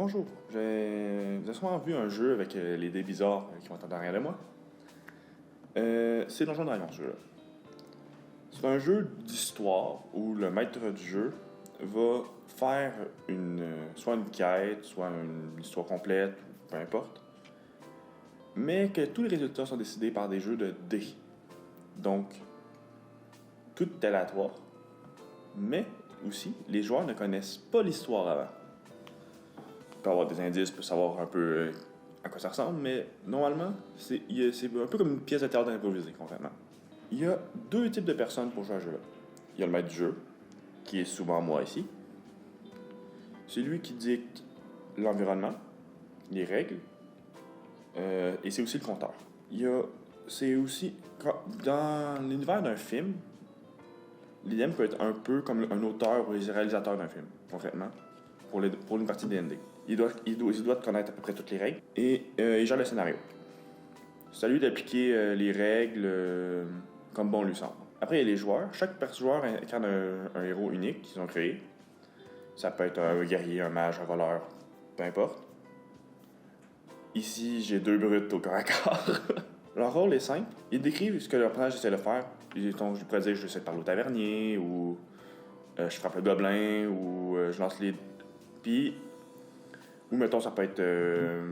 Bonjour, vous avez sûrement vu un jeu avec les dés bizarres qui vont être en arrière de moi. C'est Donjon Dragon, ce jeu-là. C'est un jeu d'histoire où le maître du jeu va faire soit une quête, soit une histoire complète, peu importe, mais que tous les résultats sont décidés par des jeux de dés. Donc, tout est aléatoire, mais aussi, les joueurs ne connaissent pas l'histoire avant. Il peut avoir des indices pour savoir un peu à quoi ça ressemble, mais normalement, c'est un peu comme une pièce de théâtre improvisée, concrètement. Il y a deux types de personnes pour jouer à ce jeu-là. Il y a le maître du jeu, qui est souvent moi ici. C'est lui qui dicte l'environnement, les règles, et c'est aussi le compteur. C'est aussi, dans l'univers d'un film, l'IDM peut être un peu comme un auteur ou le réalisateur d'un film, concrètement, pour une partie de D&D. Il doit connaître à peu près toutes les règles et il gère le scénario. C'est à lui d'appliquer les règles comme bon lui semble. Après, il y a les joueurs. Chaque joueur incarne un héros unique qu'ils ont créé. Ça peut être un guerrier, un mage, un voleur, peu importe. Ici, j'ai deux brutes au corps à corps. Leur rôle est simple. Ils décrivent ce que leur personnage essaie de faire. Je pourrais dire, je essaie de parler au tavernier, ou je frappe le gobelin, ou je lance les... Puis... Ou mettons, ça peut être...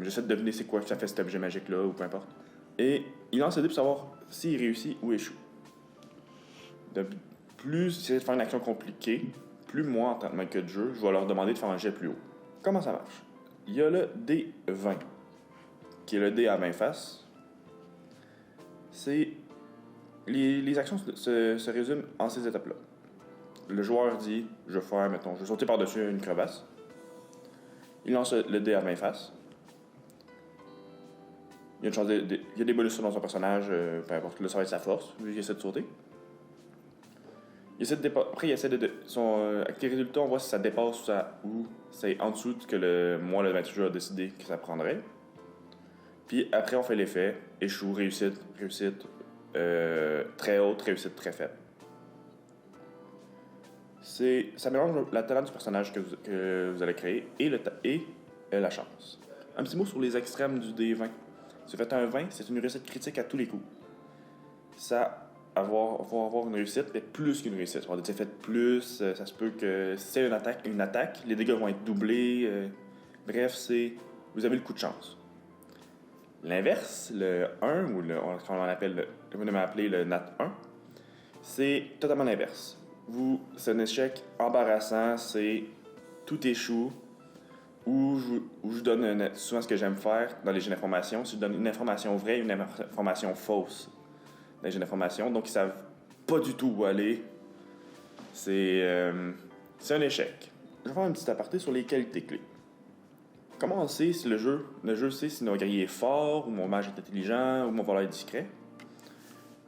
j'essaie de deviner c'est quoi ça fait cet objet magique-là, ou peu importe. Et il lance le dé pour savoir s'il réussit ou échoue. Plus c'est de faire une action compliquée, plus moi, en tant que maître de jeu, je vais leur demander de faire un jet plus haut. Comment ça marche? Il y a le dé 20, qui est le dé à 20 faces. C'est... Les actions se résument en ces étapes-là. Le joueur dit, je vais sauter par-dessus une crevasse. Il lance le dé à 20 faces. Il y a des bonus dans son personnage, peu importe, là ça va être sa force, vu qu'il essaie de sauter. Après, il essaie avec les résultats, on voit si ça dépasse ou c'est en dessous de ce que le maître du jeu a décidé que ça prendrait. Puis après, on fait l'effet, échoue, réussite, très haute, réussite très faible. Ça mélange la talent du personnage que vous allez créer et la chance. Un petit mot sur les extrêmes du D20. Si vous faites un 20, c'est une réussite critique à tous les coups. Ça va avoir une réussite, mais plus qu'une réussite. Ça va avoir des effets de plus. Ça se peut que si c'est une attaque, les dégâts vont être doublés. Bref, vous avez le coup de chance. L'inverse, le 1, ou comme on l'appelle, vous m'appelez le Nat 1, c'est totalement l'inverse. C'est un échec embarrassant, c'est tout échoue, ou je donne souvent ce que j'aime faire dans les jeux d'information, c'est que je donne une information vraie et une information fausse dans les jeux d'information, donc ils savent pas du tout où aller. C'est un échec. Je vais faire un petit aparté sur les qualités clés. Comment on sait si le jeu sait si mon guerrier est fort, ou mon mage est intelligent, ou mon voleur est discret?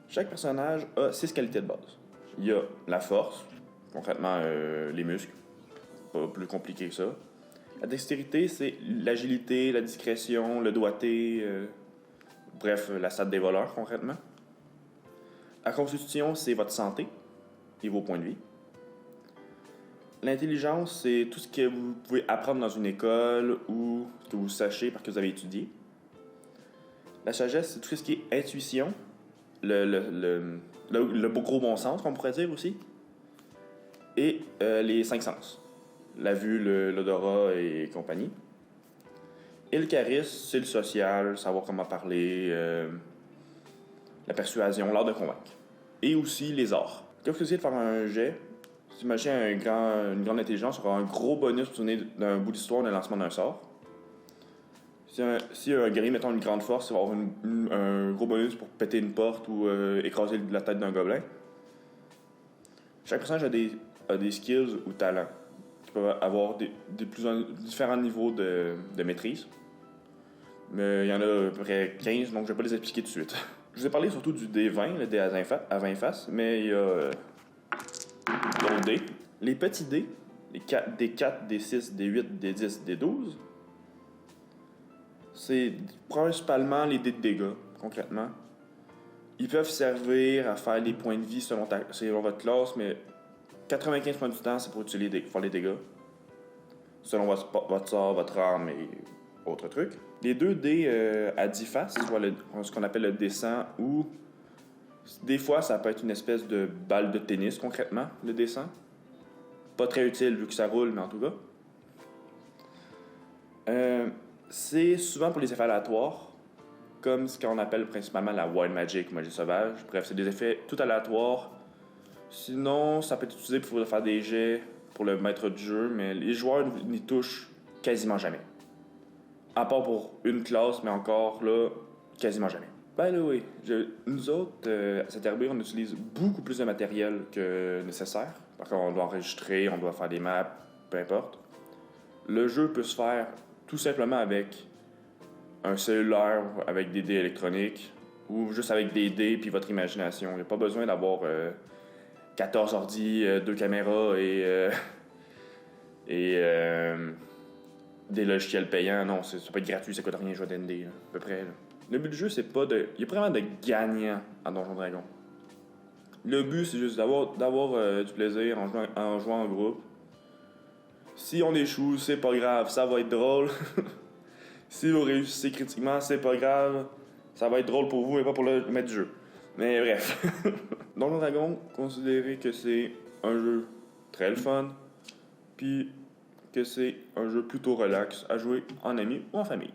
Chaque personnage a 6 qualités de base. Il y a la force, concrètement les muscles, pas plus compliqué que ça. La dextérité, c'est l'agilité, la discrétion, le doigté, bref, la stat des voleurs, concrètement. La constitution, c'est votre santé et vos points de vie. L'intelligence, c'est tout ce que vous pouvez apprendre dans une école ou ce que vous sachez parce que vous avez étudié. La sagesse, c'est tout ce qui est intuition, le gros bon sens, qu'on pourrait dire aussi. Et les 5 sens. La vue, l'odorat et compagnie. Et le charisme, c'est le social, savoir comment parler, la persuasion, l'art de convaincre. Et aussi les arts. Quand vous essayez de faire un jet, si vous imaginez une grande intelligence, il y aura un gros bonus pour donner d'un bout d'histoire d'un lancement d'un sort. Si un guerrier, mettons une grande force, il va avoir un gros bonus pour péter une porte ou écraser la tête d'un gobelin. Chaque personnage a des skills ou talents qui peuvent avoir différents niveaux de maîtrise. Mais il y en a à peu près 15, donc je ne vais pas les expliquer tout de suite. Je vous ai parlé surtout du D20, le dé à 20 faces, mais il y a d'autres dés. Les petits dés, des 4, des 6, des 8, des 10, des 12, c'est principalement les dés de dégâts, concrètement. Ils peuvent servir à faire les points de vie selon votre classe, mais 95% du temps, c'est pour faire les dégâts. selon votre sort, votre arme et autres trucs. Les 2 dés à 10 faces, soit ce qu'on appelle le dessin, ou des fois ça peut être une espèce de balle de tennis concrètement, le dessin. Pas très utile vu que ça roule, mais en tout cas. C'est souvent pour les effets aléatoires, comme ce qu'on appelle principalement la Wild Magic, magie sauvage. Bref, c'est des effets tout aléatoires. Sinon, ça peut être utilisé pour faire des jets pour le maître du jeu, mais les joueurs n'y touchent quasiment jamais. À part pour une classe, mais encore là, quasiment jamais. By the way, nous autres, à cette herbure, on utilise beaucoup plus de matériel que nécessaire. Parce qu'on doit enregistrer, on doit faire des maps, peu importe. Le jeu peut se faire tout simplement avec un cellulaire, avec des dés électroniques, ou juste avec des dés puis votre imagination. Il n'y a pas besoin d'avoir 14 ordi, 2 caméras et des logiciels payants. Non, ça peut être gratuit, ça coûte rien jouer à D&D, à peu près. Là. Le but du jeu, c'est pas de... Il y a pas vraiment de gagnant à Donjon Dragon. Le but, c'est juste d'avoir du plaisir en jouant en groupe. Si on échoue, c'est pas grave, ça va être drôle. Si vous réussissez critiquement, c'est pas grave. Ça va être drôle pour vous, mais pas pour le maître du jeu. Mais bref. Donjon Dragon, considérez que c'est un jeu très le fun, puis que c'est un jeu plutôt relax à jouer en ami ou en famille.